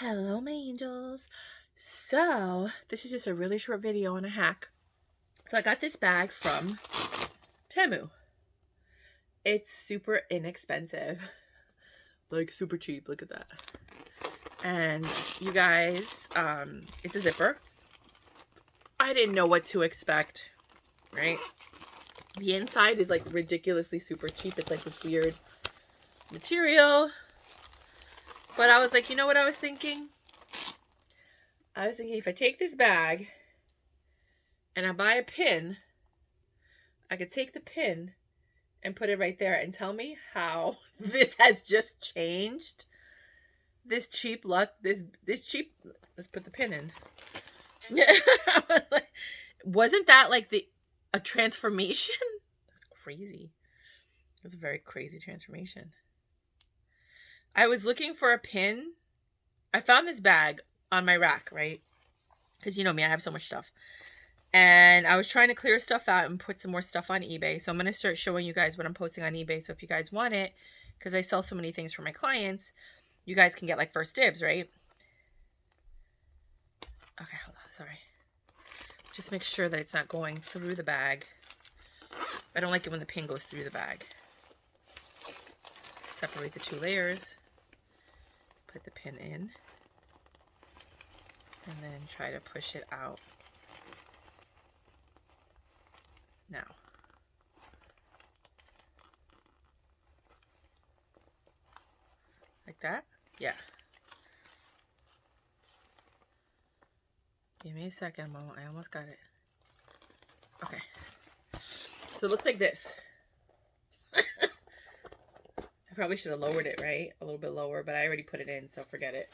Hello, my angels. So, this is just a really short video on a hack. So, I got this bag from Temu. It's super inexpensive. Like, super cheap. Look at that. And you guys, it's a zipper. I didn't know what to expect, right? The inside is like ridiculously super cheap. It's like this weird material. But I was like, you know what I was thinking? I was thinking if I take this bag and I buy a pin, I could take the pin and put it right there and tell me how this has just changed. This cheap luck, this cheap, let's put the pin in. Wasn't that like a transformation? That's crazy. It was a very crazy transformation. I was looking for a pin. I found this bag on my rack, right? Because you know me, I have so much stuff. And I was trying to clear stuff out and put some more stuff on eBay. So I'm going to start showing you guys what I'm posting on eBay. So if you guys want it, because I sell so many things for my clients, you guys can get like first dibs, right? Okay, hold on. Sorry. Just make sure that it's not going through the bag. I don't like it when the pin goes through the bag. Separate the two layers. Put the pin in. And then try to push it out. Now. Like that? Yeah. Give me a second, Mom. I almost got it. Okay. So it looks like this. I probably should have lowered it, right? A little bit lower, but I already put it in, so forget it.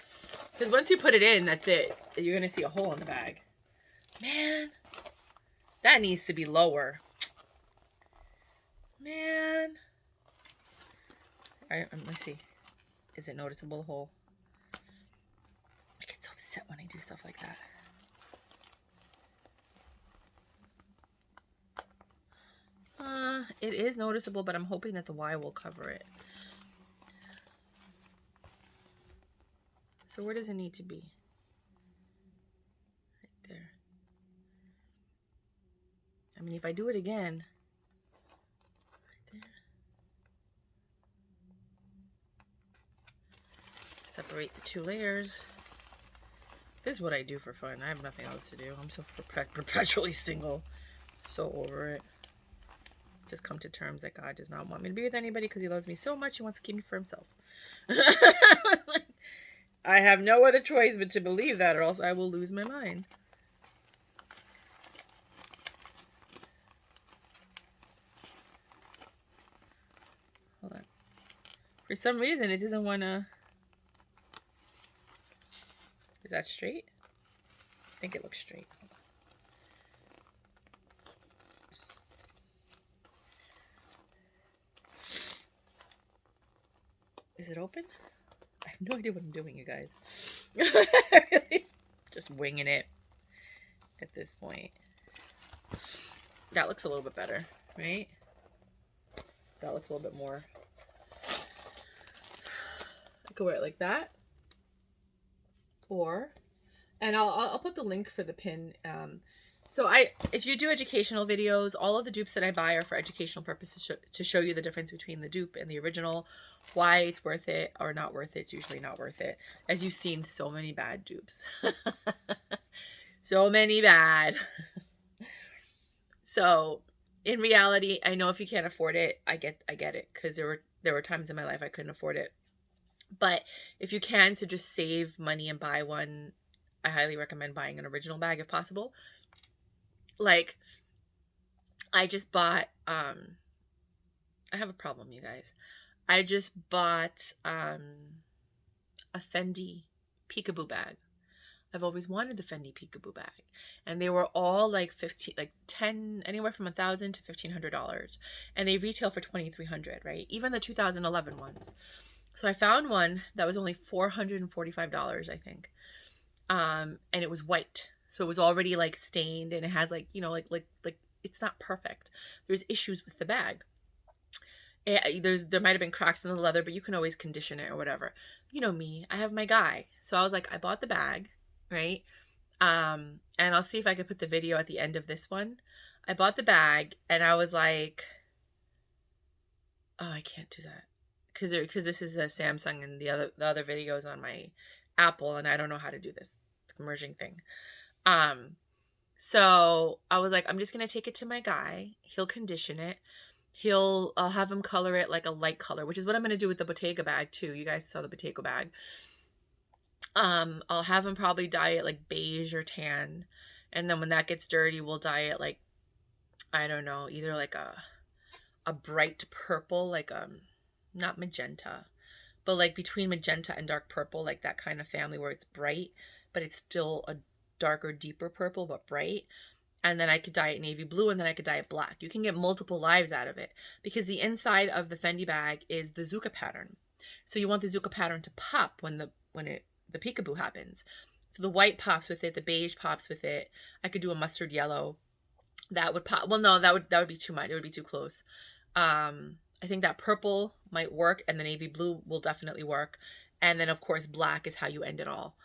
Because once you put it in, that's it. You're going to see a hole in the bag. Man. That needs to be lower. Man. All right, let me see. Is it noticeable, the hole? I get so upset when I do stuff like that. It is noticeable, but I'm hoping that the Y will cover it. So where does it need to be? Right there. I mean, if I do it again, right there. Separate the two layers. This is what I do for fun. I have nothing else to do. I'm so perpetually single. So over it. Just come to terms that God does not want me to be with anybody because he loves me so much he wants to keep me for himself. I have no other choice but to believe that or else I will lose my mind. Hold on. For some reason it doesn't want to... Is that straight? I think it looks straight. Hold on. Is it open? I have no idea what I'm doing, you guys. Really just winging it at this point. That looks a little bit better, right? That looks a little bit more. I could wear it like that. Or, and I'll put the link for the pin. So if you do educational videos, all of the dupes that I buy are for educational purposes to show you the difference between the dupe and the original, why it's worth it or not worth it. It's usually not worth it. As you've seen, so many bad dupes. So many bad. So in reality, I know if you can't afford it, I get it, because there were times in my life I couldn't afford it. But if you can, to just save money and buy one, I highly recommend buying an original bag if possible. Like, I just bought, I have a problem, you guys. I just bought a Fendi peekaboo bag. I've always wanted the Fendi peekaboo bag. And they were all like 10, anywhere from $1,000 to $1,500. And they retail for $2,300, right? Even the 2011 ones. So I found one that was only $445, I think. And it was white. So it was already like stained and it has like, you know, like it's not perfect. There's issues with the bag. There might have been cracks in the leather, but you can always condition it or whatever. You know me, I have my guy. So I was like, I bought the bag, right? And I'll see if I could put the video at the end of this one. I bought the bag and I was like, oh, I can't do that. Because this is a Samsung and the other video is on my Apple and I don't know how to do this. It's a merging thing. So I was like, I'm just gonna take it to my guy. He'll condition it. I'll have him color it like a light color, which is what I'm gonna do with the Bottega bag too. You guys saw the Bottega bag. I'll have him probably dye it like beige or tan, and then when that gets dirty, we'll dye it like, I don't know, either like a bright purple, like not magenta, but like between magenta and dark purple, like that kind of family where it's bright, but it's still a darker, deeper purple, but bright. And then I could dye it navy blue, and then I could dye it black. You can get multiple lives out of it because the inside of the Fendi bag is the Zucca pattern. So you want the Zucca pattern to pop when the peekaboo happens. So the white pops with it, the beige pops with it. I could do a mustard yellow. That would pop. Well, no, that would be too much. It would be too close. I think that purple might work, and the navy blue will definitely work. And then of course black is how you end it all.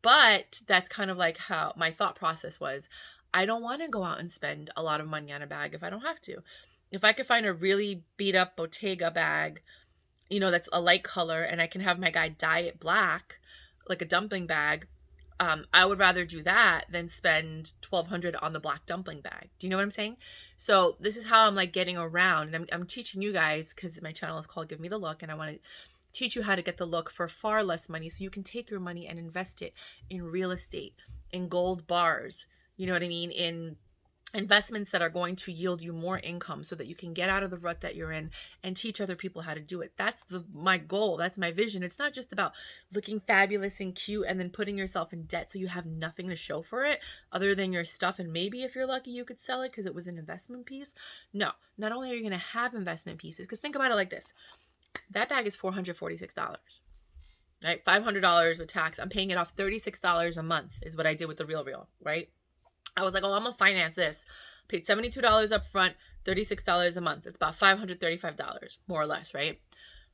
But that's kind of like how my thought process was. I don't want to go out and spend a lot of money on a bag if I don't have to. If I could find a really beat up Bottega bag, you know, that's a light color, and I can have my guy dye it black, like a dumpling bag, I would rather do that than spend $1,200 on the black dumpling bag. Do you know what I'm saying? So this is how I'm like getting around, and I'm teaching you guys because my channel is called Give Me the Look, and I want to teach you how to get the look for far less money so you can take your money and invest it in real estate, in gold bars, you know what I mean, in investments that are going to yield you more income so that you can get out of the rut that you're in and teach other people how to do it. That's my goal. That's my vision. It's not just about looking fabulous and cute and then putting yourself in debt so you have nothing to show for it other than your stuff. And maybe if you're lucky, you could sell it because it was an investment piece. No, not only are you going to have investment pieces, because think about it like this. That bag is $446, right? $500 with tax. I'm paying it off $36 a month is what I did with the Real, right? I was like, oh, I'm going to finance this. Paid $72 up front, $36 a month. It's about $535, more or less, right?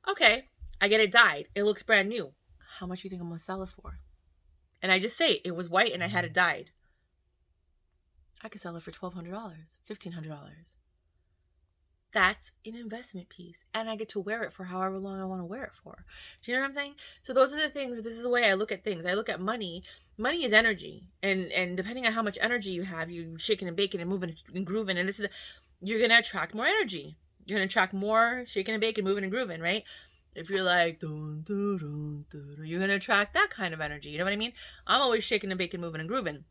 Okay, I get it dyed. It looks brand new. How much do you think I'm going to sell it for? And I just say it was white and I had it dyed. I could sell it for $1,200, $1,500. That's an investment piece, and I get to wear it for however long I want to wear it for. Do you know what I'm saying? So those are the things. This is the way I look at things. I look at money. Money is energy, and depending on how much energy you have, you shaking and baking and moving and grooving, and you're gonna attract more energy. You're gonna attract more shaking and baking, moving and grooving, right? If you're like, dun, dun, dun, dun, you're gonna attract that kind of energy. You know what I mean? I'm always shaking and baking, moving and grooving.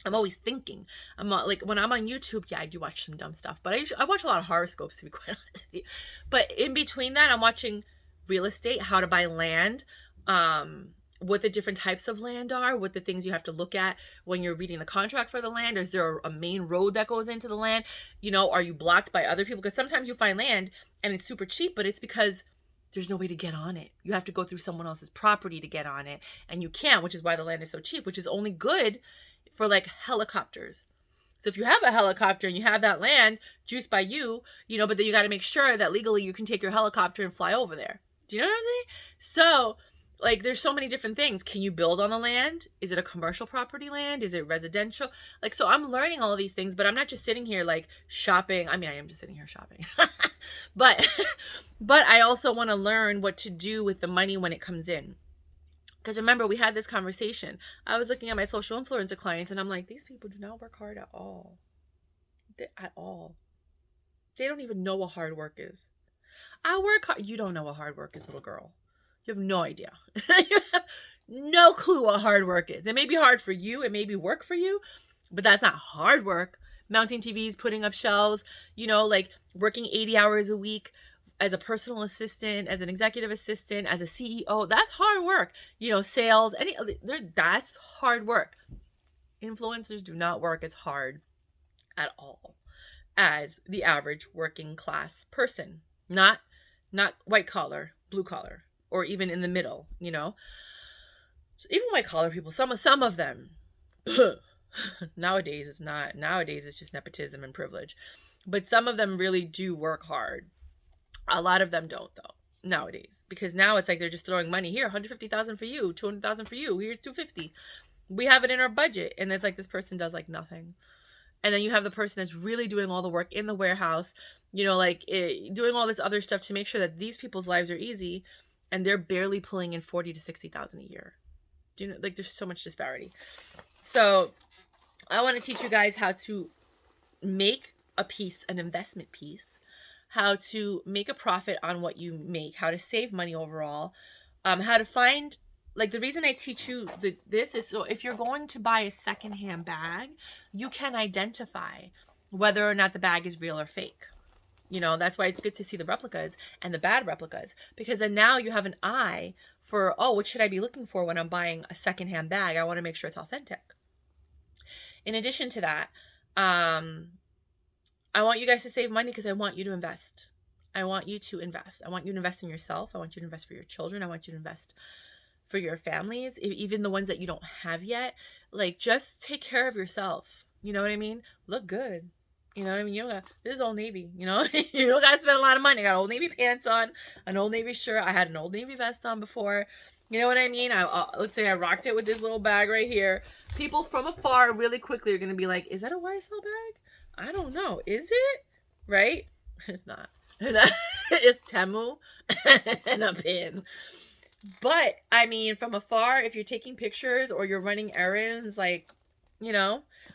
I'm always thinking. I'm not, like, when I'm on YouTube, yeah, I do watch some dumb stuff, but I watch a lot of horoscopes, to be quite honest with you. But in between that, I'm watching real estate, how to buy land, what the different types of land are, what the things you have to look at when you're reading the contract for the land. Is there a main road that goes into the land? You know, are you blocked by other people? Because sometimes you find land and it's super cheap, but it's because there's no way to get on it. You have to go through someone else's property to get on it, and you can't, which is why the land is so cheap, which is only good for like helicopters. So if you have a helicopter and you have that land juiced by you, you know, but then you got to make sure that legally you can take your helicopter and fly over there. Do you know what I'm saying? So like, there's so many different things. Can you build on the land? Is it a commercial property land? Is it residential? Like, so I'm learning all of these things, but I'm not just sitting here like shopping. I mean, I am just sitting here shopping, but I also want to learn what to do with the money when it comes in. Because remember, we had this conversation. I was looking at my social influencer clients and I'm like, these people do not work hard at all. At all. They don't even know what hard work is. I work hard. You don't know what hard work is, little girl. You have no idea. You have no clue what hard work is. It may be hard for you. It may be work for you, but that's not hard work. Mounting TVs, putting up shelves, you know, like working 80 hours a week, as a personal assistant, as an executive assistant, as a CEO, that's hard work. You know, sales, that's hard work. Influencers do not work as hard at all as the average working class person. Not white collar, blue collar, or even in the middle, you know. So even white collar people, some of them, nowadays it's not. Nowadays it's just nepotism and privilege. But some of them really do work hard. A lot of them don't though nowadays, because now it's like they're just throwing money here, 150,000 for you, 200,000 for you. Here's 250. We have it in our budget, and it's like this person does like nothing. And then you have the person that's really doing all the work in the warehouse, like doing all this other stuff to make sure that these people's lives are easy, and they're barely pulling in 40 to 60,000 a year. Do you know, like, there's so much disparity. So I want to teach you guys how to make a piece, an investment piece, how to make a profit on what you make, how to save money overall, how to find, like, the reason I teach you this is so if you're going to buy a secondhand bag, you can identify whether or not the bag is real or fake. That's why it's good to see the replicas and the bad replicas, because then now you have an eye for, oh, what should I be looking for when I'm buying a secondhand bag? I want to make sure it's authentic. In addition to that, I want you guys to save money because I want you to invest. I want you to invest. I want you to invest in yourself. I want you to invest for your children. I want you to invest for your families, even the ones that you don't have yet. Like, just take care of yourself. You know what I mean? Look good. You know what I mean? This is Old Navy, you don't gotta spend a lot of money. I got Old Navy pants on, an Old Navy shirt. I had an Old Navy vest on before. You know what I mean? Let's say I rocked it with this little bag right here. People from afar really quickly are gonna be like, is that a YSL bag? I don't know. Is it? Right? It's not. It's Temu and a pin. But, I mean, from afar, if you're taking pictures or you're running errands, like,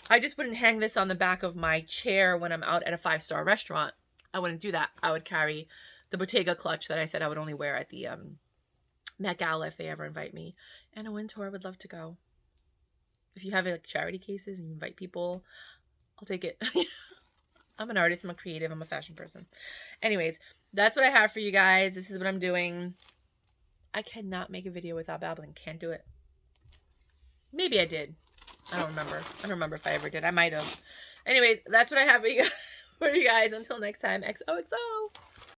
I just wouldn't hang this on the back of my chair when I'm out at a 5-star restaurant. I wouldn't do that. I would carry the Bottega clutch that I said I would only wear at the Met Gala if they ever invite me. And a Wintour, I would love to go. If you have like charity cases and you invite people, I'll take it. I'm an artist. I'm a creative. I'm a fashion person. Anyways, that's what I have for you guys. This is what I'm doing. I cannot make a video without babbling. Can't do it. Maybe I did. I don't remember. I don't remember if I ever did. I might have. Anyways, that's what I have for you guys. Until next time, XOXO.